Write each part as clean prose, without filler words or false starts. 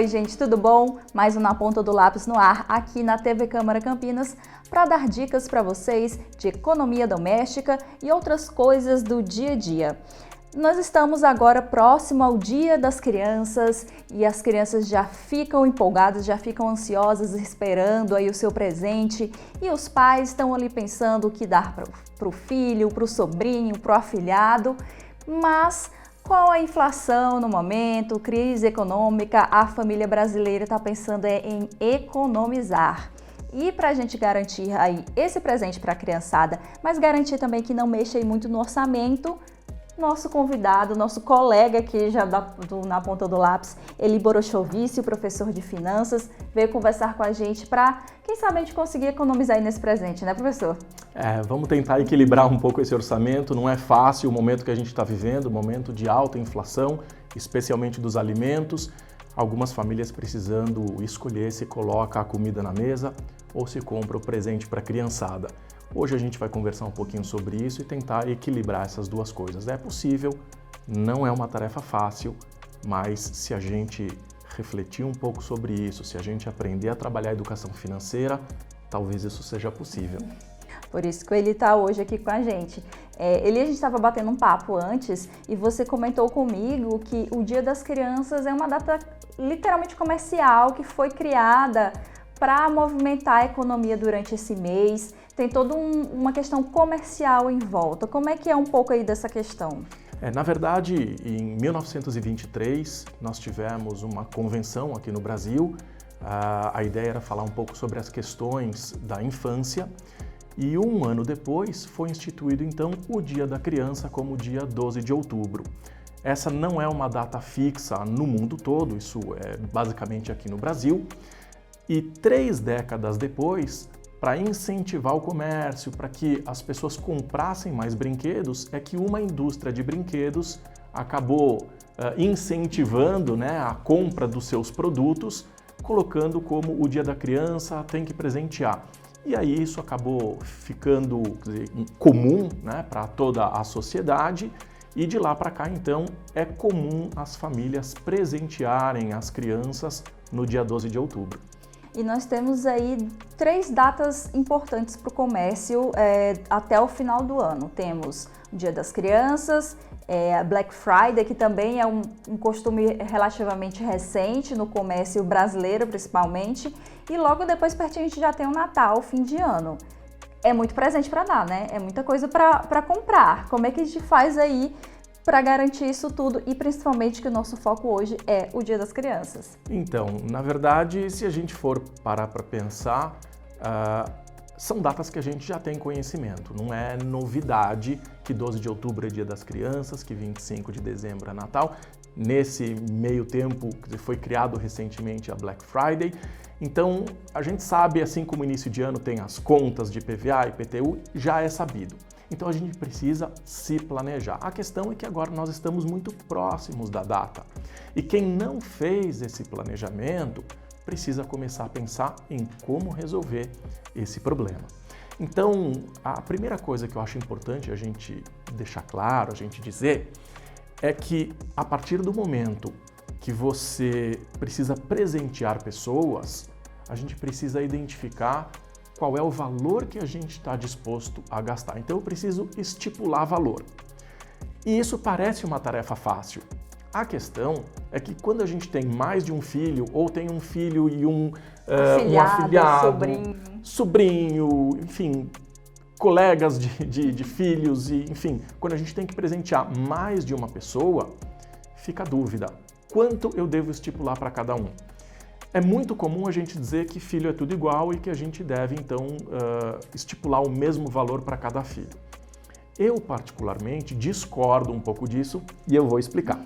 Oi, gente, tudo bom? Mais um Na Ponta do Lápis no ar, aqui na TV Câmara Campinas, para dar dicas para vocês de economia doméstica e outras coisas do dia a dia. Nós estamos agora próximo ao Dia das Crianças e as crianças já ficam empolgadas, já ficam ansiosas esperando aí o seu presente e os pais estão ali pensando o que dar para o filho, para o sobrinho, para o afilhado, mas com a inflação no momento, crise econômica, a família brasileira está pensando em economizar. E para a gente garantir aí esse presente para a criançada, mas garantir também que não mexa aí muito no orçamento, nosso convidado, nosso colega aqui já na ponta do lápis, Eli Borochovici, o professor de finanças, veio conversar com a gente para, quem sabe, a gente conseguir economizar aí nesse presente, né, professor? Vamos tentar equilibrar um pouco esse orçamento. Não é fácil o momento que a gente está vivendo, momento de alta inflação, especialmente dos alimentos. Algumas famílias precisando escolher se coloca a comida na mesa ou se compra o presente para a criançada. Hoje a gente vai conversar um pouquinho sobre isso e tentar equilibrar essas duas coisas. É possível, não é uma tarefa fácil, mas se a gente refletir um pouco sobre isso, se a gente aprender a trabalhar a educação financeira, talvez isso seja possível. Por isso que ele está hoje aqui com a gente. A gente estava batendo um papo antes e você comentou comigo que o Dia das Crianças é uma data literalmente comercial que foi criada para movimentar a economia durante esse mês. Tem toda uma questão comercial em volta. Como é que é um pouco aí dessa questão? Na verdade, em 1923, nós tivemos uma convenção aqui no Brasil. A ideia era falar um pouco sobre as questões da infância. E um ano depois foi instituído, então, o Dia da Criança como dia 12 de outubro. Essa não é uma data fixa no mundo todo, isso é basicamente aqui no Brasil. E 3 décadas depois, para incentivar o comércio, para que as pessoas comprassem mais brinquedos, é que uma indústria de brinquedos acabou incentivando, a compra dos seus produtos, colocando como o Dia da Criança tem que presentear. E aí isso acabou ficando comum, para toda a sociedade, e de lá para cá, então, é comum as famílias presentearem as crianças no dia 12 de outubro. E nós temos aí 3 datas importantes para o comércio até o final do ano. Temos o Dia das Crianças, a Black Friday, que também é um costume relativamente recente no comércio brasileiro, principalmente. E logo depois, pertinho, a gente já tem o Natal, fim de ano. É muito presente para dar, né? É muita coisa para comprar. Como é que a gente faz aí para garantir isso tudo e principalmente que o nosso foco hoje é o Dia das Crianças? Então, na verdade, se a gente for parar para pensar, são datas que a gente já tem conhecimento. Não é novidade que 12 de outubro é Dia das Crianças, que 25 de dezembro é Natal. Nesse meio tempo foi criado recentemente a Black Friday. Então, a gente sabe, assim como início de ano tem as contas de IPVA e IPTU, já é sabido. Então a gente precisa se planejar. A questão é que agora nós estamos muito próximos da data. E quem não fez esse planejamento precisa começar a pensar em como resolver esse problema. Então, a primeira coisa que eu acho importante a gente deixar claro, a gente dizer, é que a partir do momento que você precisa presentear pessoas, a gente precisa identificar qual é o valor que a gente está disposto a gastar. Então eu preciso estipular valor. E isso parece uma tarefa fácil. A questão é que quando a gente tem mais de um filho, ou tem um filho e um afilhado, sobrinho, enfim, colegas de filhos, e enfim, quando a gente tem que presentear mais de uma pessoa, fica a dúvida. Quanto eu devo estipular para cada um? É muito comum a gente dizer que filho é tudo igual e que a gente deve, então, estipular o mesmo valor para cada filho. Eu, particularmente, discordo um pouco disso e eu vou explicar.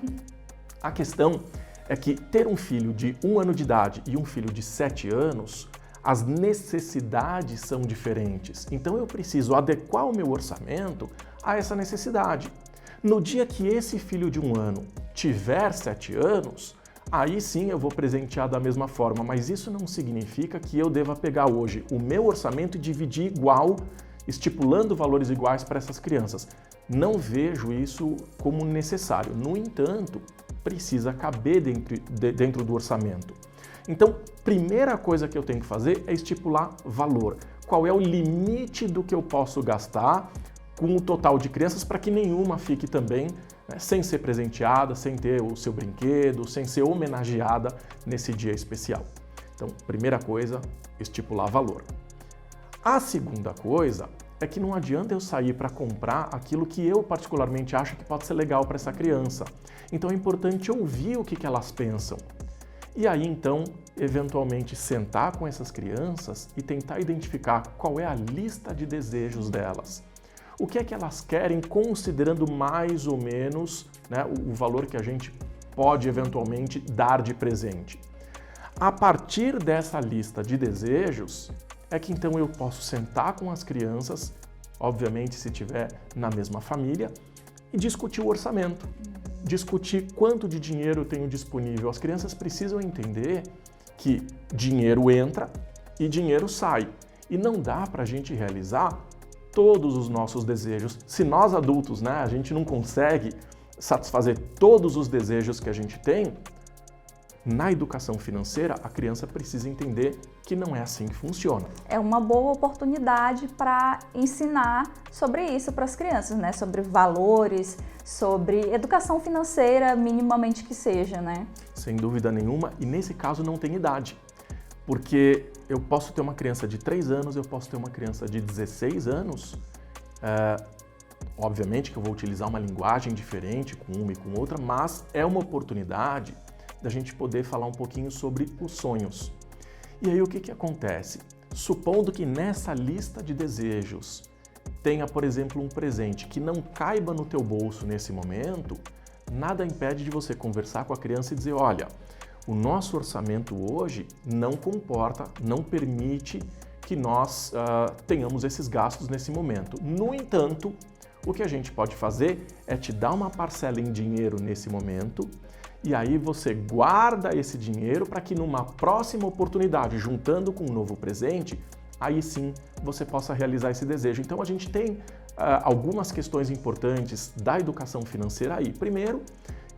A questão é que ter um filho de 1 ano de idade e um filho de 7 anos, as necessidades são diferentes. Então, eu preciso adequar o meu orçamento a essa necessidade. No dia que esse filho de 1 ano tiver 7 anos, aí sim eu vou presentear da mesma forma, mas isso não significa que eu deva pegar hoje o meu orçamento e dividir igual, estipulando valores iguais para essas crianças. Não vejo isso como necessário. No entanto, precisa caber dentro do orçamento. Então, primeira coisa que eu tenho que fazer é estipular valor. Qual é o limite do que eu posso gastar com o total de crianças para que nenhuma fique também, né, sem ser presenteada, sem ter o seu brinquedo, sem ser homenageada nesse dia especial. Então, primeira coisa, estipular valor. A segunda coisa é que não adianta eu sair para comprar aquilo que eu particularmente acho que pode ser legal para essa criança. Então é importante ouvir o que elas pensam. E aí então, eventualmente, sentar com essas crianças e tentar identificar qual é a lista de desejos delas. O que é que elas querem, considerando mais ou menos, né, o valor que a gente pode eventualmente dar de presente. A partir dessa lista de desejos, é que então eu posso sentar com as crianças, obviamente se tiver na mesma família, e discutir o orçamento, discutir quanto de dinheiro eu tenho disponível. As crianças precisam entender que dinheiro entra e dinheiro sai, e não dá para a gente realizar todos os nossos desejos. Se nós adultos, né, a gente não consegue satisfazer todos os desejos que a gente tem, na educação financeira, a criança precisa entender que não é assim que funciona. É uma boa oportunidade para ensinar sobre isso para as crianças, né? Sobre valores, sobre educação financeira, minimamente que seja, né? Sem dúvida nenhuma, e nesse caso não tem idade. Porque eu posso ter uma criança de 3 anos, eu posso ter uma criança de 16 anos, obviamente que eu vou utilizar uma linguagem diferente com uma e com outra, mas é uma oportunidade da gente poder falar um pouquinho sobre os sonhos. E aí o que acontece? Supondo que nessa lista de desejos tenha, por exemplo, um presente que não caiba no teu bolso nesse momento, nada impede de você conversar com a criança e dizer, olha, o nosso orçamento hoje não comporta, não permite que nós tenhamos esses gastos nesse momento. No entanto, o que a gente pode fazer é te dar uma parcela em dinheiro nesse momento, e aí você guarda esse dinheiro para que numa próxima oportunidade, juntando com um novo presente, aí sim você possa realizar esse desejo. Então a gente tem algumas questões importantes da educação financeira aí. Primeiro,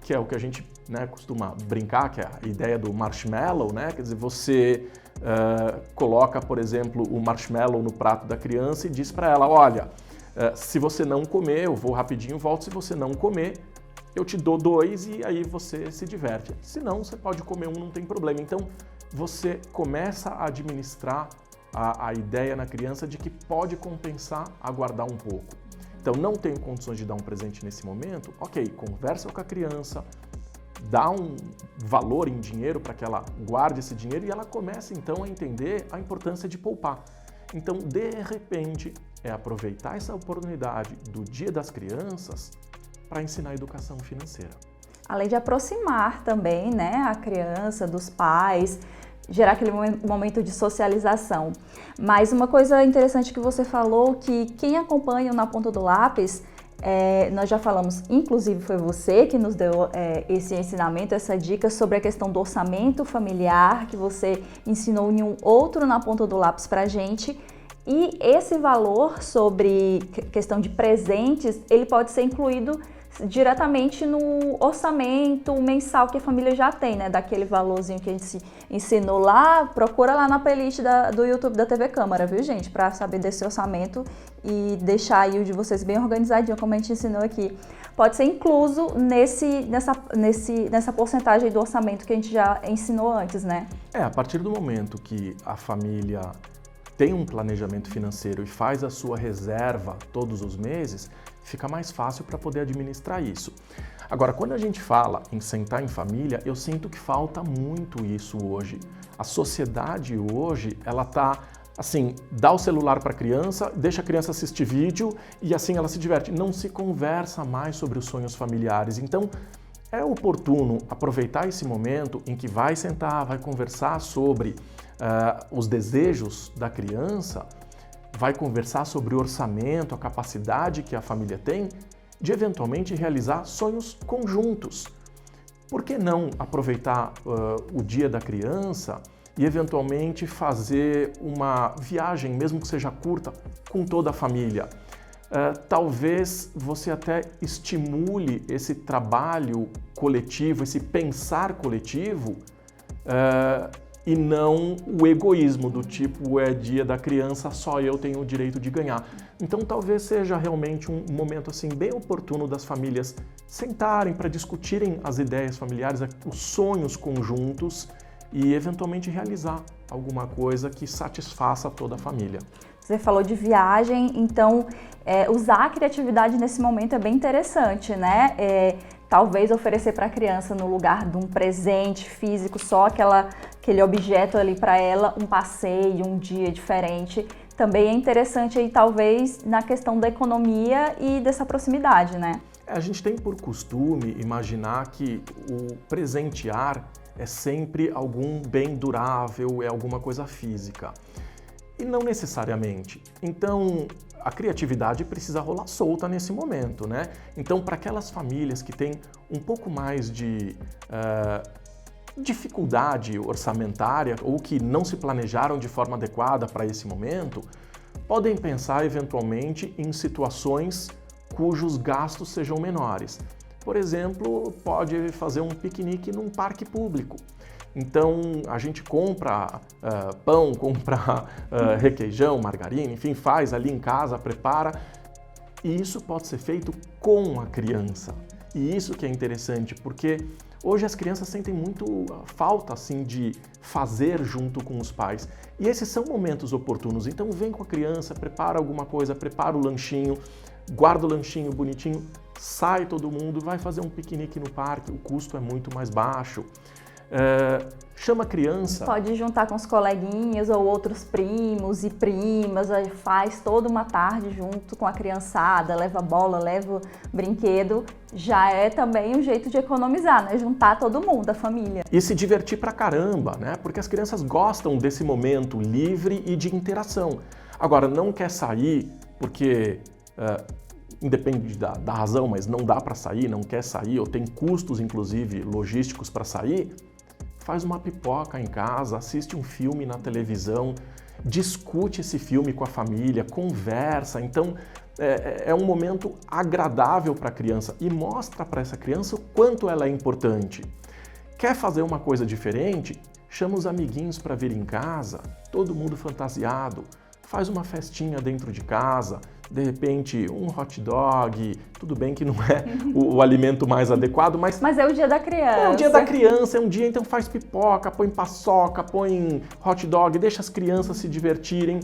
que é o que a gente, né, costuma brincar, que é a ideia do marshmallow, né? Quer dizer, você coloca, por exemplo, o marshmallow no prato da criança e diz para ela, olha, se você não comer, eu vou rapidinho, volto, se você não comer, eu te dou 2 e aí você se diverte. Se não, você pode comer um, não tem problema. Então, você começa a administrar a ideia na criança de que pode compensar aguardar um pouco. Então, não tenho condições de dar um presente nesse momento? Ok, conversa com a criança, dá um valor em dinheiro para que ela guarde esse dinheiro e ela comece, então, a entender a importância de poupar. Então, de repente, é aproveitar essa oportunidade do Dia das Crianças para ensinar a educação financeira. Além de aproximar também, né, a criança dos pais, gerar aquele momento de socialização. Mas uma coisa interessante que você falou, que quem acompanha o Na Ponta do Lápis, nós já falamos, inclusive foi você que nos deu esse ensinamento, essa dica sobre a questão do orçamento familiar, que você ensinou em um outro Na Ponta do Lápis para a gente. E esse valor sobre questão de presentes, ele pode ser incluído diretamente no orçamento mensal que a família já tem, né? Daquele valorzinho que a gente ensinou lá, procura lá na playlist do YouTube da TV Câmara, viu, gente? Para saber desse orçamento e deixar aí o de vocês bem organizadinho, como a gente ensinou aqui. Pode ser incluso nessa porcentagem do orçamento que a gente já ensinou antes, né? A partir do momento que a família tem um planejamento financeiro e faz a sua reserva todos os meses, fica mais fácil para poder administrar isso. Agora, quando a gente fala em sentar em família, eu sinto que falta muito isso hoje. A sociedade hoje, ela tá assim, dá o celular para a criança, deixa a criança assistir vídeo e assim ela se diverte. Não se conversa mais sobre os sonhos familiares. Então, é oportuno aproveitar esse momento em que vai sentar, vai conversar sobre os desejos da criança, vai conversar sobre o orçamento, a capacidade que a família tem de eventualmente realizar sonhos conjuntos. Por que não aproveitar o dia da criança e eventualmente fazer uma viagem, mesmo que seja curta, com toda a família? Talvez você até estimule esse trabalho coletivo, esse pensar coletivo, e não o egoísmo do tipo, é dia da criança, só eu tenho o direito de ganhar. Então talvez seja realmente um momento assim bem oportuno das famílias sentarem para discutirem as ideias familiares, os sonhos conjuntos e eventualmente realizar alguma coisa que satisfaça toda a família. Você falou de viagem, então usar a criatividade nesse momento é bem interessante, né? Talvez oferecer para a criança, no lugar de um presente físico, só aquele objeto ali para ela, um passeio, um dia diferente. Também é interessante aí, talvez, na questão da economia e dessa proximidade, né? A gente tem por costume imaginar que o presentear é sempre algum bem durável, é alguma coisa física. E não necessariamente. Então, a criatividade precisa rolar solta nesse momento, né? Então, para aquelas famílias que têm um pouco mais de dificuldade orçamentária ou que não se planejaram de forma adequada para esse momento, podem pensar eventualmente em situações cujos gastos sejam menores. Por exemplo, pode fazer um piquenique num parque público. Então, a gente compra pão, compra requeijão, margarina, enfim, faz ali em casa, prepara. E isso pode ser feito com a criança. E isso que é interessante, porque hoje as crianças sentem muito falta assim, de fazer junto com os pais. E esses são momentos oportunos. Então, vem com a criança, prepara alguma coisa, prepara o lanchinho, guarda o lanchinho bonitinho, sai todo mundo, vai fazer um piquenique no parque, o custo é muito mais baixo. Chama a criança. Pode juntar com os coleguinhas ou outros primos e primas, aí faz toda uma tarde junto com a criançada, leva bola, leva brinquedo. Já é também um jeito de economizar, né? Juntar todo mundo, a família. E se divertir pra caramba, né? Porque as crianças gostam desse momento livre e de interação. Agora, não quer sair porque independe da razão, mas não dá para sair, não quer sair, ou tem custos, inclusive, logísticos para sair, faz uma pipoca em casa, assiste um filme na televisão, discute esse filme com a família, conversa. Então, é um momento agradável para a criança e mostra para essa criança o quanto ela é importante. Quer fazer uma coisa diferente? Chama os amiguinhos para vir em casa, todo mundo fantasiado, faz uma festinha dentro de casa, de repente um hot dog, tudo bem que não é o alimento mais adequado, mas... Mas é o dia da criança. É o dia da criança, é um dia, então faz pipoca, põe paçoca, põe hot dog, deixa as crianças se divertirem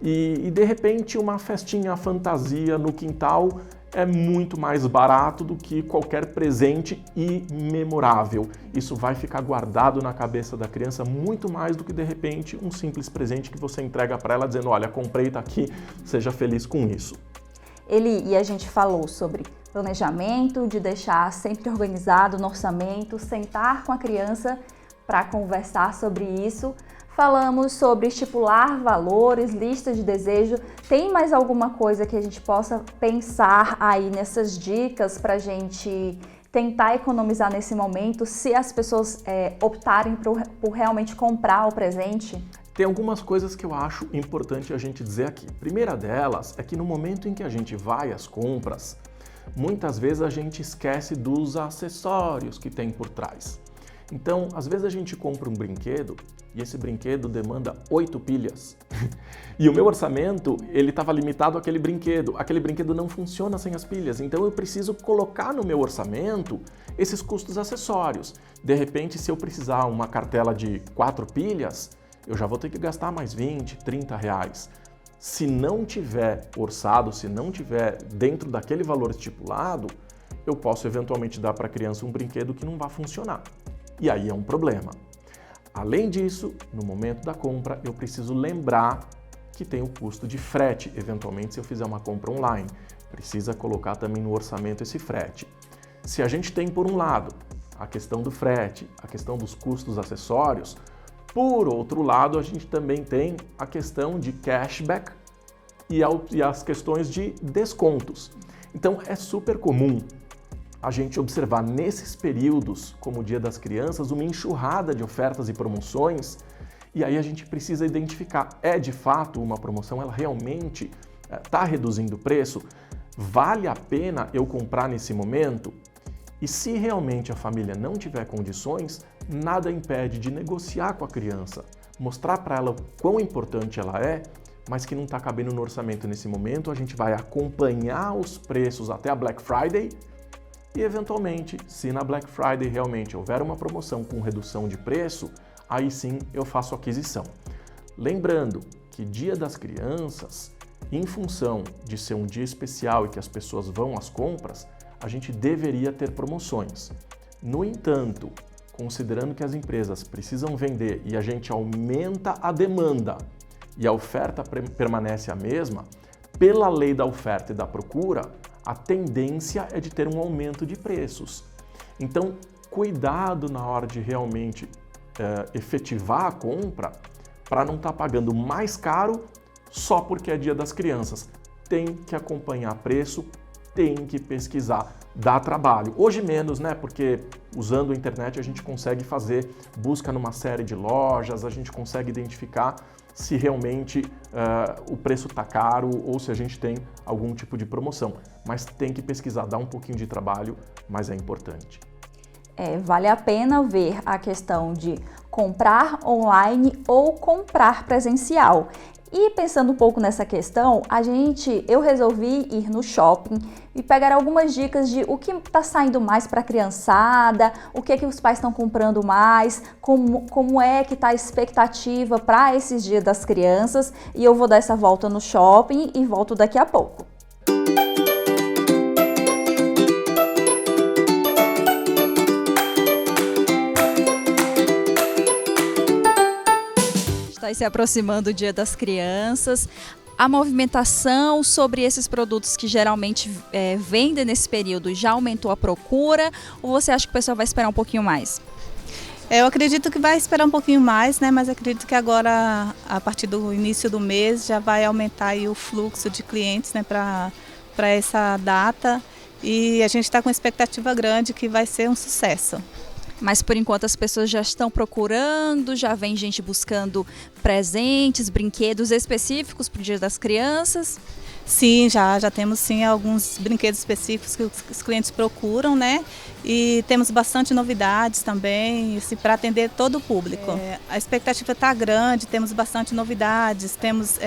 e de repente uma festinha fantasia no quintal é muito mais barato do que qualquer presente e memorável. Isso vai ficar guardado na cabeça da criança muito mais do que, de repente, um simples presente que você entrega para ela dizendo, olha, comprei, tá aqui, seja feliz com isso. E a gente falou sobre planejamento, de deixar sempre organizado no orçamento, sentar com a criança para conversar sobre isso. Falamos sobre estipular valores, lista de desejo. Tem mais alguma coisa que a gente possa pensar aí nessas dicas para a gente tentar economizar nesse momento, se as pessoas optarem por realmente comprar o presente? Tem algumas coisas que eu acho importante a gente dizer aqui. A primeira delas é que no momento em que a gente vai às compras, muitas vezes a gente esquece dos acessórios que tem por trás. Então, às vezes a gente compra um brinquedo e esse brinquedo demanda 8 pilhas. E o meu orçamento, ele estava limitado àquele brinquedo. Aquele brinquedo não funciona sem as pilhas. Então, eu preciso colocar no meu orçamento esses custos acessórios. De repente, se eu precisar uma cartela de 4 pilhas, eu já vou ter que gastar mais 20, 30 reais. Se não tiver orçado, se não tiver dentro daquele valor estipulado, eu posso eventualmente dar para a criança um brinquedo que não vai funcionar. E aí é um problema. Além disso, no momento da compra, eu preciso lembrar que tem o custo de frete. Eventualmente, se eu fizer uma compra online, precisa colocar também no orçamento esse frete. Se a gente tem, por um lado, a questão do frete, a questão dos custos acessórios, por outro lado, a gente também tem a questão de cashback e as questões de descontos. Então, é super comum a gente observar nesses períodos, como o Dia das Crianças, uma enxurrada de ofertas e promoções, e aí a gente precisa identificar, é de fato uma promoção, ela realmente está reduzindo o preço? Vale a pena eu comprar nesse momento? E se realmente a família não tiver condições, nada impede de negociar com a criança, mostrar para ela o quão importante ela é, mas que não está cabendo no orçamento nesse momento. A gente vai acompanhar os preços até a Black Friday e, eventualmente, se na Black Friday realmente houver uma promoção com redução de preço, aí sim eu faço a aquisição. Lembrando que Dia das Crianças, em função de ser um dia especial e que as pessoas vão às compras, a gente deveria ter promoções. No entanto, considerando que as empresas precisam vender e a gente aumenta a demanda e a oferta permanece a mesma, pela lei da oferta e da procura, a tendência é de ter um aumento de preços. Então, cuidado na hora de realmente efetivar a compra para não estar pagando mais caro só porque é Dia das Crianças. Tem que acompanhar preço, tem que pesquisar, dá trabalho. Hoje menos, né? Porque usando a internet a gente consegue fazer busca numa série de lojas, a gente consegue identificar se realmente o preço está caro ou se a gente tem algum tipo de promoção. Mas tem que pesquisar, dá um pouquinho de trabalho, mas é importante. Vale a pena ver a questão de comprar online ou comprar presencial. E pensando um pouco nessa questão, eu resolvi ir no shopping e pegar algumas dicas de o que está saindo mais para a criançada, o que os pais estão comprando mais, como é que está a expectativa para esses dias das crianças. E eu vou dar essa volta no shopping e volto daqui a pouco. Está se aproximando o Dia das Crianças. A movimentação sobre esses produtos que geralmente vendem nesse período já aumentou a procura, ou você acha que o pessoal vai esperar um pouquinho mais? Eu acredito que vai esperar um pouquinho mais, né? Mas acredito que agora, a partir do início do mês, já vai aumentar aí o fluxo de clientes, né, para essa data. E a gente está com expectativa grande que vai ser um sucesso. Mas por enquanto as pessoas já estão procurando, já vem gente buscando presentes, brinquedos específicos para o Dia das Crianças? Sim, já temos sim alguns brinquedos específicos que os clientes procuram, né? E temos bastante novidades também, assim, para atender todo o público. A expectativa está grande, temos bastante novidades, temos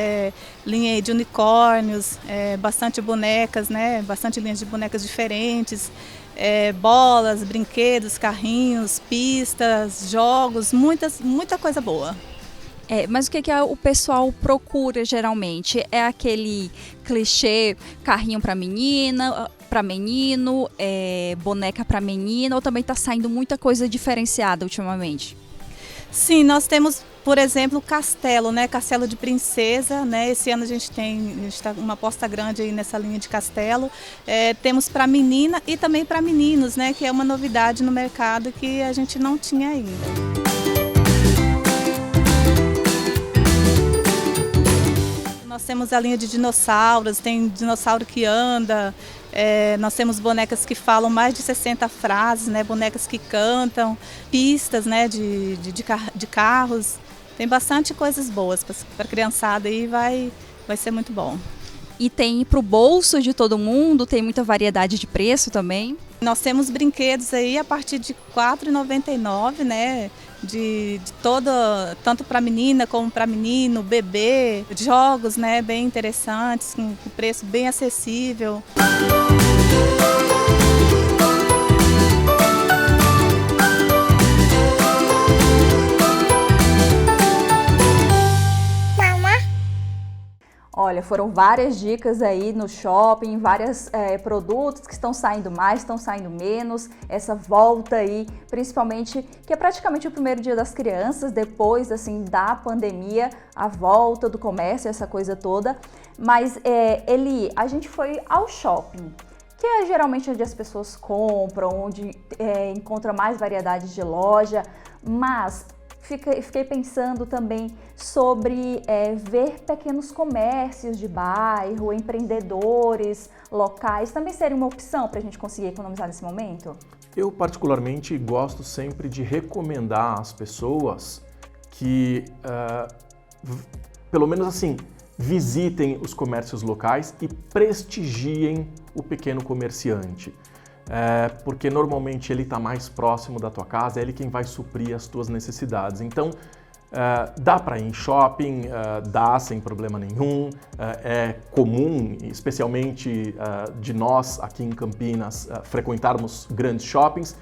linha de unicórnios, bastante bonecas, né? Bastante linhas de bonecas diferentes. Bolas, brinquedos, carrinhos, pistas, jogos, muita coisa boa. Mas o que o pessoal procura geralmente? É aquele clichê carrinho para menina, para menino, boneca para menina, ou também está saindo muita coisa diferenciada ultimamente? Sim, nós temos, por exemplo, castelo, né? Castelo de princesa, né? Esse ano a gente está uma aposta grande aí nessa linha de castelo. Temos para menina e também para meninos, né? Que é uma novidade no mercado que a gente não tinha ainda. Nós temos a linha de dinossauros, tem dinossauro que anda, nós temos bonecas que falam mais de 60 frases, né, bonecas que cantam, pistas, né, de carros. Tem bastante coisas boas para a criançada e vai ser muito bom. E tem para o bolso de todo mundo, tem muita variedade de preço também? Nós temos brinquedos aí a partir de R$ 4,99, né? Tanto para menina como para menino, bebê, jogos, né, bem interessantes, com preço bem acessível. Olha, foram várias dicas aí no shopping, vários produtos que estão saindo mais, estão saindo menos, essa volta aí, principalmente, que é praticamente o primeiro Dia das Crianças, depois, assim, da pandemia, a volta do comércio, essa coisa toda. Mas, Eli, a gente foi ao shopping, que é geralmente onde as pessoas compram, onde encontra mais variedade de loja, mas fiquei pensando também sobre ver pequenos comércios de bairro, empreendedores locais, também seria uma opção para a gente conseguir economizar nesse momento? Eu particularmente gosto sempre de recomendar às pessoas que, pelo menos assim, visitem os comércios locais e prestigiem o pequeno comerciante. porque normalmente ele está mais próximo da tua casa, é ele quem vai suprir as tuas necessidades. Então, dá para ir em shopping, dá sem problema nenhum, é comum, especialmente de nós aqui em Campinas, frequentarmos grandes shoppings,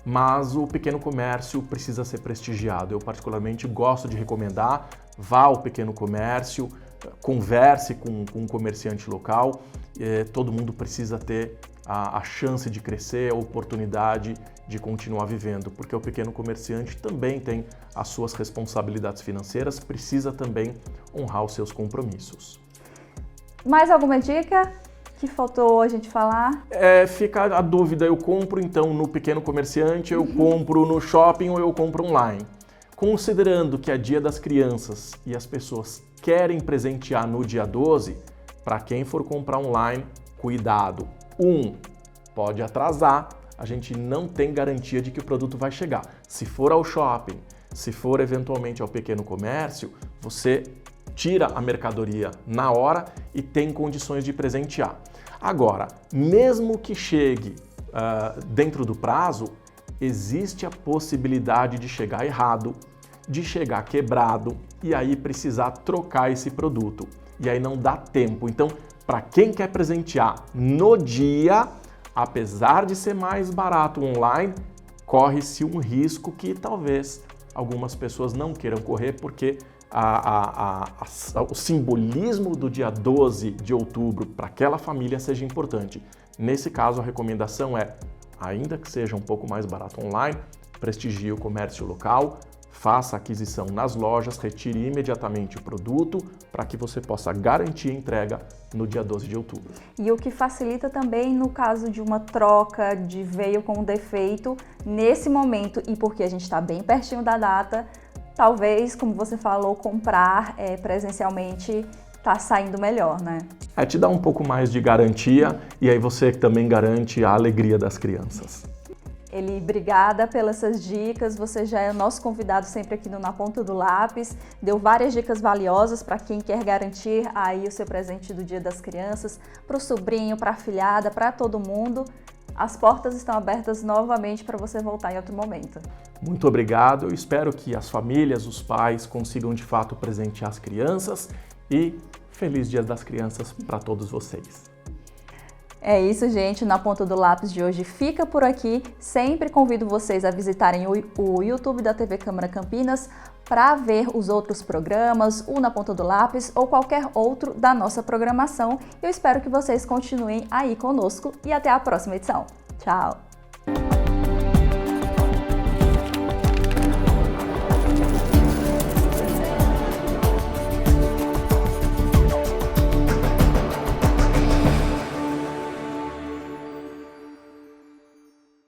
mas o pequeno comércio precisa ser prestigiado. Eu particularmente gosto de recomendar, vá ao pequeno comércio, converse com um comerciante local, todo mundo precisa ter a chance de crescer, a oportunidade de continuar vivendo, porque o pequeno comerciante também tem as suas responsabilidades financeiras, precisa também honrar os seus compromissos. Mais alguma dica que faltou a gente falar? Fica a dúvida, eu compro então no pequeno comerciante, eu compro no shopping ou eu compro online? Considerando que é Dia das Crianças e as pessoas querem presentear no dia 12, para quem for comprar online, cuidado. Pode atrasar, a gente não tem garantia de que o produto vai chegar. Se for ao shopping, se for eventualmente ao pequeno comércio, você tira a mercadoria na hora e tem condições de presentear. Agora, mesmo que chegue dentro do prazo, existe a possibilidade de chegar errado, de chegar quebrado e aí precisar trocar esse produto. E aí não dá tempo. Então, para quem quer presentear no dia, apesar de ser mais barato online, corre-se um risco que talvez algumas pessoas não queiram correr, porque o simbolismo do dia 12 de outubro para aquela família seja importante. Nesse caso, a recomendação é, ainda que seja um pouco mais barato online, prestigie o comércio local, faça a aquisição nas lojas, retire imediatamente o produto para que você possa garantir a entrega no dia 12 de outubro. E o que facilita também no caso de uma troca de veio com um defeito, nesse momento, e porque a gente está bem pertinho da data, talvez, como você falou, comprar presencialmente está saindo melhor, né? Te dá um pouco mais de garantia e aí você também garante a alegria das crianças. Eli, obrigada pelas suas dicas, você já é o nosso convidado sempre aqui no Na Ponta do Lápis, deu várias dicas valiosas para quem quer garantir aí o seu presente do Dia das Crianças, para o sobrinho, para a afilhada, para todo mundo. As portas estão abertas novamente para você voltar em outro momento. Muito obrigado, eu espero que as famílias, os pais consigam de fato presentear as crianças e feliz Dia das Crianças para todos vocês. É isso, gente. Na Ponta do Lápis de hoje fica por aqui. Sempre convido vocês a visitarem o YouTube da TV Câmara Campinas para ver os outros programas, o Na Ponta do Lápis ou qualquer outro da nossa programação. Eu espero que vocês continuem aí conosco e até a próxima edição. Tchau!